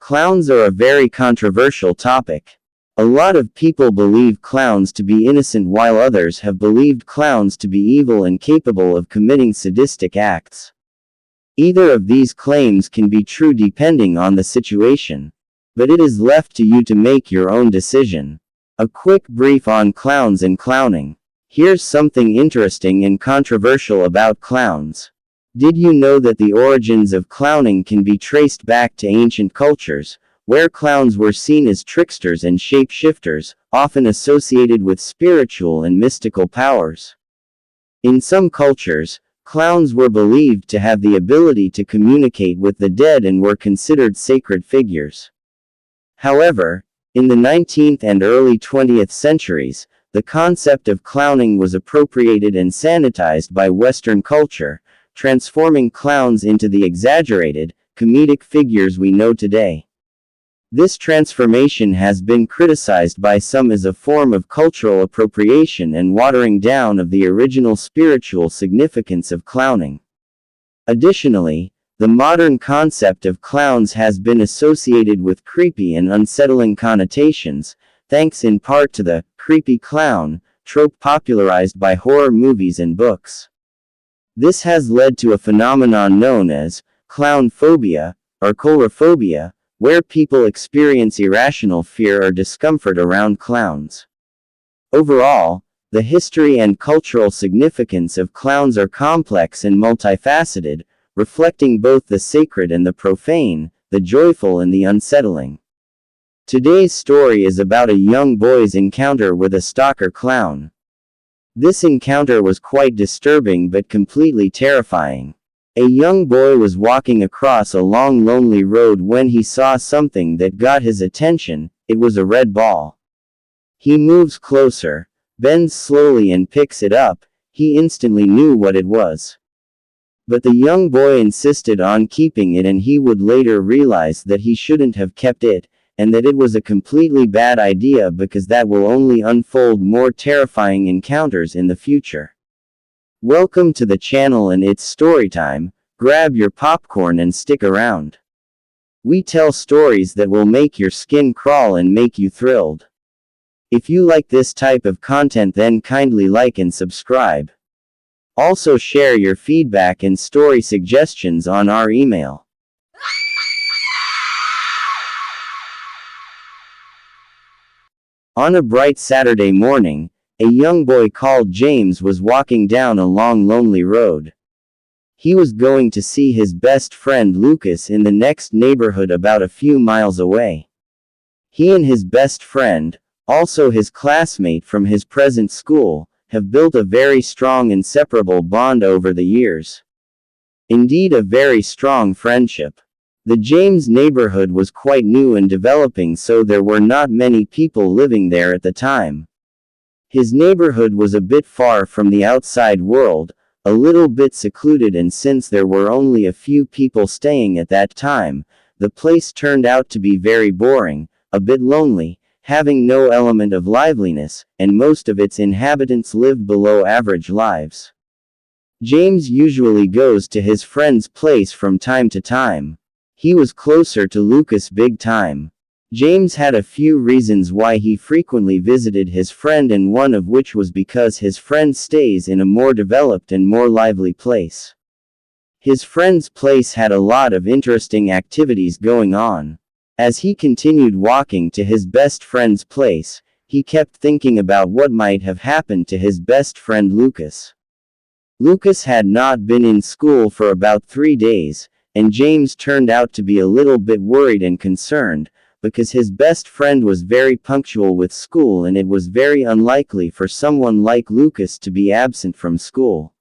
Clowns are a very controversial topic. A lot of people believe clowns to be innocent while others have believed clowns to be evil and capable of committing sadistic acts. Either of these claims can be true depending on the situation, but it is left to you to make your own decision. A quick brief on clowns and clowning. Here's something interesting and controversial about clowns. Did you know that the origins of clowning can be traced back to ancient cultures, where clowns were seen as tricksters and shapeshifters, often associated with spiritual and mystical powers? In some cultures, clowns were believed to have the ability to communicate with the dead and were considered sacred figures. However, in the 19th and early 20th centuries, the concept of clowning was appropriated and sanitized by Western culture, transforming clowns into the exaggerated, comedic figures we know today. This transformation has been criticized by some as a form of cultural appropriation and watering down of the original spiritual significance of clowning. Additionally, the modern concept of clowns has been associated with creepy and unsettling connotations, thanks in part to the creepy clown trope popularized by horror movies and books. This has led to a phenomenon known as clown phobia, or coulrophobia, where people experience irrational fear or discomfort around clowns. Overall, the history and cultural significance of clowns are complex and multifaceted, reflecting both the sacred and the profane, the joyful and the unsettling. Today's story is about a young boy's encounter with a stalker clown. This encounter was quite disturbing but completely terrifying. A young boy was walking across a long lonely road when he saw something that got his attention. It was a red ball. He moves closer, bends slowly and picks it up. He instantly knew what it was. But the young boy insisted on keeping it, and he would later realize that he shouldn't have kept it, and that it was a completely bad idea because that will only unfold more terrifying encounters in the future. Welcome to the channel and it's story time. Grab your popcorn and stick around. We tell stories that will make your skin crawl and make you thrilled. If you like this type of content, then kindly like and subscribe. Also share your feedback and story suggestions on our email. On a bright Saturday morning, a young boy called James was walking down a long lonely road. He was going to see his best friend Lucas in the next neighborhood about a few miles away. He and his best friend, also his classmate from his present school, have built a very strong inseparable bond over the years. Indeed, a very strong friendship. The James neighborhood was quite new and developing, so there were not many people living there at the time. His neighborhood was a bit far from the outside world, a little bit secluded, and since there were only a few people staying at that time, the place turned out to be very boring, a bit lonely, having no element of liveliness, and most of its inhabitants lived below average lives. James usually goes to his friend's place from time to time. He was closer to Lucas big time. James had a few reasons why he frequently visited his friend, and one of which was because his friend stays in a more developed and more lively place. His friend's place had a lot of interesting activities going on. As he continued walking to his best friend's place, he kept thinking about what might have happened to his best friend Lucas. Lucas had not been in school for about 3 days, and James turned out to be a little bit worried and concerned, because his best friend was very punctual with school and it was very unlikely for someone like Lucas to be absent from school.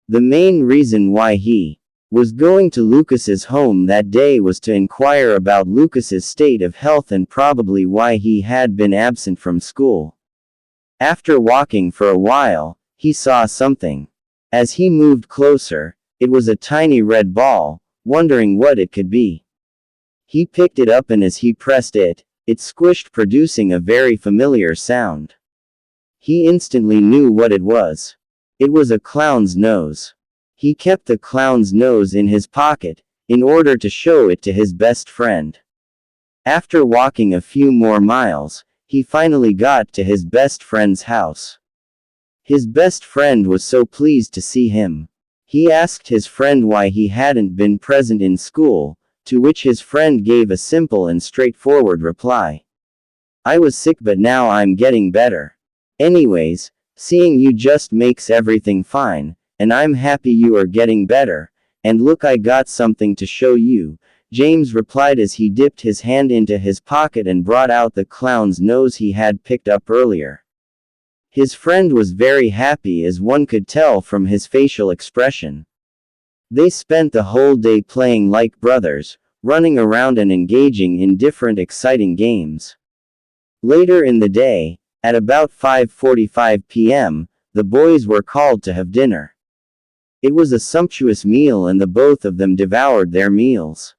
The main reason why he was going to Lucas's home that day was to inquire about Lucas's state of health and probably why he had been absent from school. After walking for a while, he saw something. As he moved closer, it was a tiny red ball. Wondering what it could be, he picked it up, and as he pressed it, it squished, producing a very familiar sound. He instantly knew what it was. It was a clown's nose. He kept the clown's nose in his pocket, in order to show it to his best friend. After walking a few more miles, he finally got to his best friend's house. His best friend was so pleased to see him. He asked his friend why he hadn't been present in school, to which his friend gave a simple and straightforward reply. I was sick but now I'm getting better. Anyways, seeing you just makes everything fine, and I'm happy you are getting better, and look I got something to show you, James replied as he dipped his hand into his pocket and brought out the clown's nose he had picked up earlier. His friend was very happy as one could tell from his facial expression. They spent the whole day playing like brothers, running around and engaging in different exciting games. Later in the day, at about 5:45 p.m., the boys were called to have dinner. It was a sumptuous meal and the both of them devoured their meals.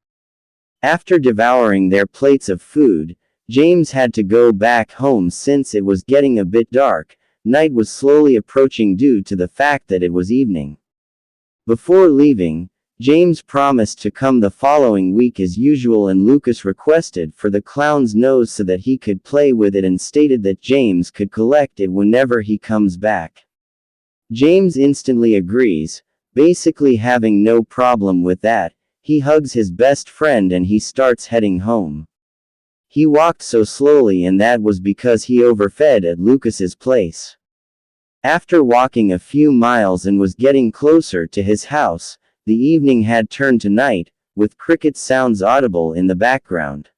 After devouring their plates of food, James had to go back home since it was getting a bit dark. Night was slowly approaching due to the fact that it was evening. Before leaving, James promised to come the following week as usual and Lucas requested for the clown's nose so that he could play with it and stated that James could collect it whenever he comes back. James instantly agrees, basically having no problem with that. He hugs his best friend and he starts heading home. He walked so slowly and that was because he overfed at Lucas's place. After walking a few miles and was getting closer to his house, the evening had turned to night, with cricket sounds audible in the background.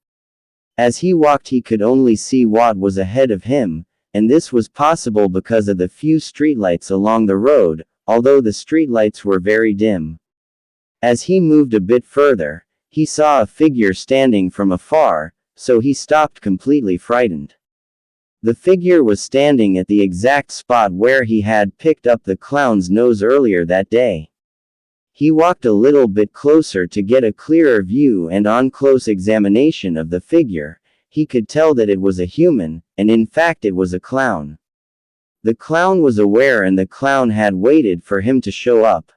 As he walked he could only see what was ahead of him, and this was possible because of the few streetlights along the road, although the streetlights were very dim. As he moved a bit further, he saw a figure standing from afar, so he stopped completely frightened. The figure was standing at the exact spot where he had picked up the clown's nose earlier that day. He walked a little bit closer to get a clearer view and on close examination of the figure, he could tell that it was a human, and in fact it was a clown. The clown was aware and the clown had waited for him to show up.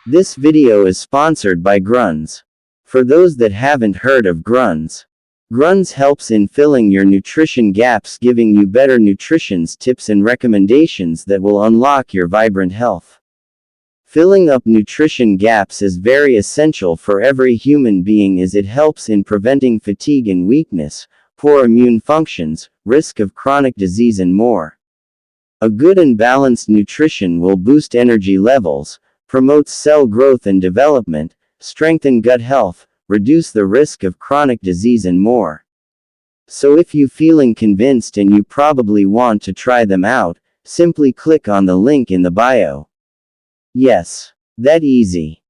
This video is sponsored by Grunz. For those that haven't heard of Grunz, Grunz helps in filling your nutrition gaps, giving you better nutrition tips and recommendations that will unlock your vibrant health. Filling up nutrition gaps is very essential for every human being as it helps in preventing fatigue and weakness, poor immune functions, risk of chronic disease and more. A good and balanced nutrition will boost energy levels, promotes cell growth and development, strengthen gut health, reduce the risk of chronic disease and more. So if you feeling convinced and you probably want to try them out, simply click on the link in the bio. Yes, that easy.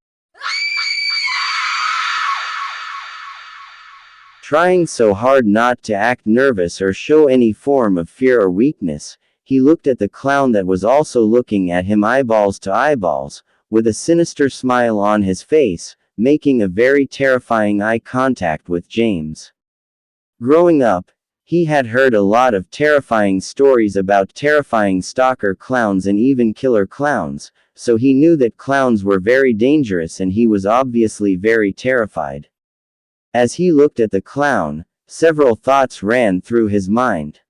Trying so hard not to act nervous or show any form of fear or weakness, he looked at the clown that was also looking at him eyeballs to eyeballs, with a sinister smile on his face, making a very terrifying eye contact with James. Growing up, he had heard a lot of terrifying stories about terrifying stalker clowns and even killer clowns, so he knew that clowns were very dangerous and he was obviously very terrified. As he looked at the clown, several thoughts ran through his mind.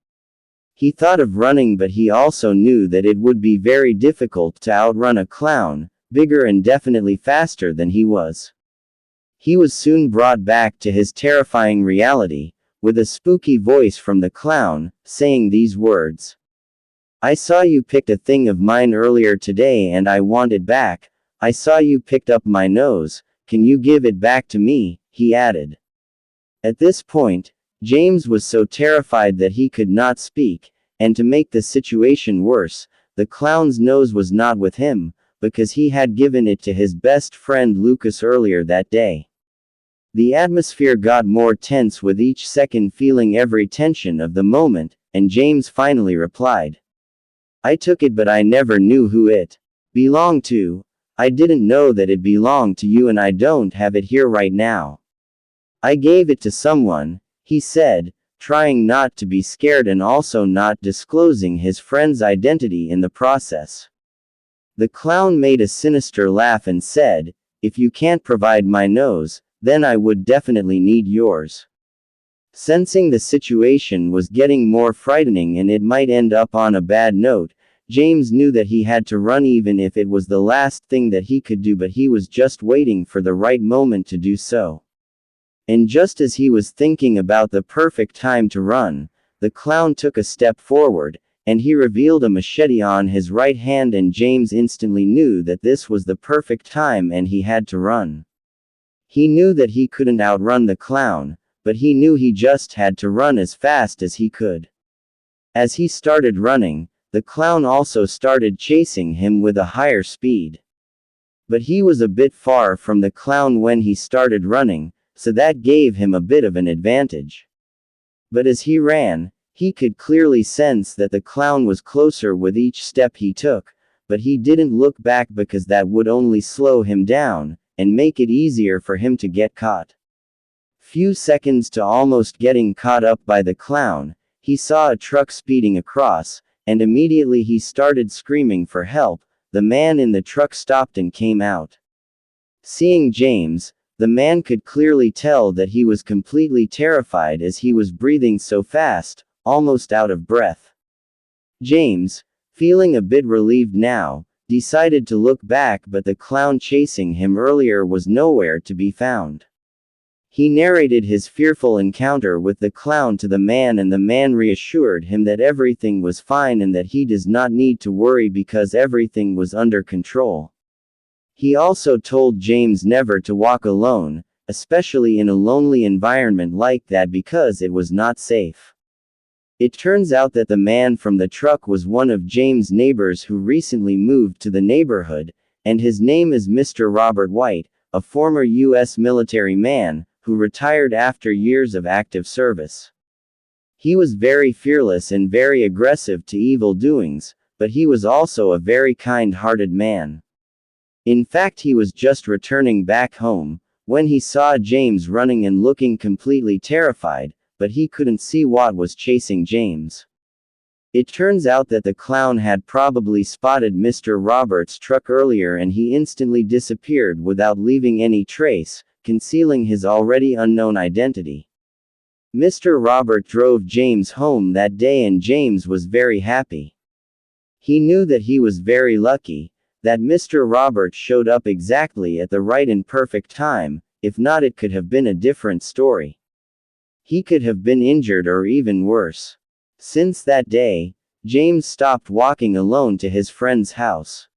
He thought of running, but he also knew that it would be very difficult to outrun a clown, bigger and definitely faster than he was. He was soon brought back to his terrifying reality, with a spooky voice from the clown, saying these words. I saw you picked a thing of mine earlier today and I want it back. I saw you picked up my nose, can you give it back to me, he added. At this point, James was so terrified that he could not speak, and to make the situation worse, the clown's nose was not with him, because he had given it to his best friend Lucas earlier that day. The atmosphere got more tense with each second, feeling every tension of the moment, and James finally replied. I took it but I never knew who it belonged to. I didn't know that it belonged to you and I don't have it here right now. I gave it to someone, he said, trying not to be scared and also not disclosing his friend's identity in the process. The clown made a sinister laugh and said, if you can't provide my nose, then I would definitely need yours. Sensing the situation was getting more frightening and it might end up on a bad note, James knew that he had to run even if it was the last thing that he could do, but he was just waiting for the right moment to do so. And just as he was thinking about the perfect time to run, the clown took a step forward, and he revealed a machete on his right hand, and James instantly knew that this was the perfect time and he had to run. He knew that he couldn't outrun the clown, but he knew he just had to run as fast as he could. As he started running, the clown also started chasing him with a higher speed. But he was a bit far from the clown when he started running, so that gave him a bit of an advantage. But as he ran, he could clearly sense that the clown was closer with each step he took, but he didn't look back because that would only slow him down, and make it easier for him to get caught. Few seconds to almost getting caught up by the clown, he saw a truck speeding across, and immediately he started screaming for help. The man in the truck stopped and came out. Seeing James, the man could clearly tell that he was completely terrified as he was breathing so fast, almost out of breath. James, feeling a bit relieved now, decided to look back, but the clown chasing him earlier was nowhere to be found. He narrated his fearful encounter with the clown to the man, and the man reassured him that everything was fine and that he does not need to worry because everything was under control. He also told James never to walk alone, especially in a lonely environment like that, because it was not safe. It turns out that the man from the truck was one of James' neighbors who recently moved to the neighborhood, and his name is Mr. Robert White, a former U.S. military man, who retired after years of active service. He was very fearless and very aggressive to evil doings, but he was also a very kind-hearted man. In fact, he was just returning back home, when he saw James running and looking completely terrified, but he couldn't see what was chasing James. It turns out that the clown had probably spotted Mr. Robert's truck earlier, and he instantly disappeared without leaving any trace, concealing his already unknown identity. Mr. Robert drove James home that day, and James was very happy. He knew that he was very lucky, that Mr. Robert showed up exactly at the right and perfect time. If not, it could have been a different story. He could have been injured or even worse. Since that day, James stopped walking alone to his friend's house.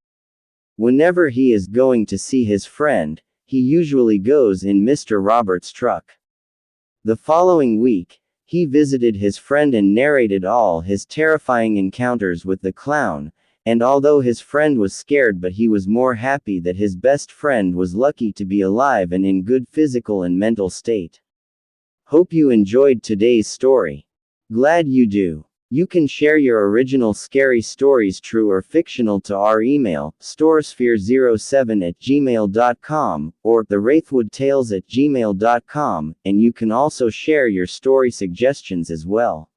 Whenever he is going to see his friend, he usually goes in Mr. Robert's truck. The following week, he visited his friend and narrated all his terrifying encounters with the clown, and although his friend was scared, but he was more happy that his best friend was lucky to be alive and in good physical and mental state. Hope you enjoyed today's story. Glad you do. You can share your original scary stories, true or fictional, to our email, storesphere07@gmail.com, or thewraithwoodtales@gmail.com, and you can also share your story suggestions as well.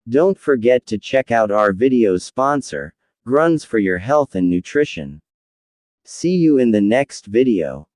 Don't forget to check out our video's sponsor, Gruns for your health and nutrition. See you in the next video.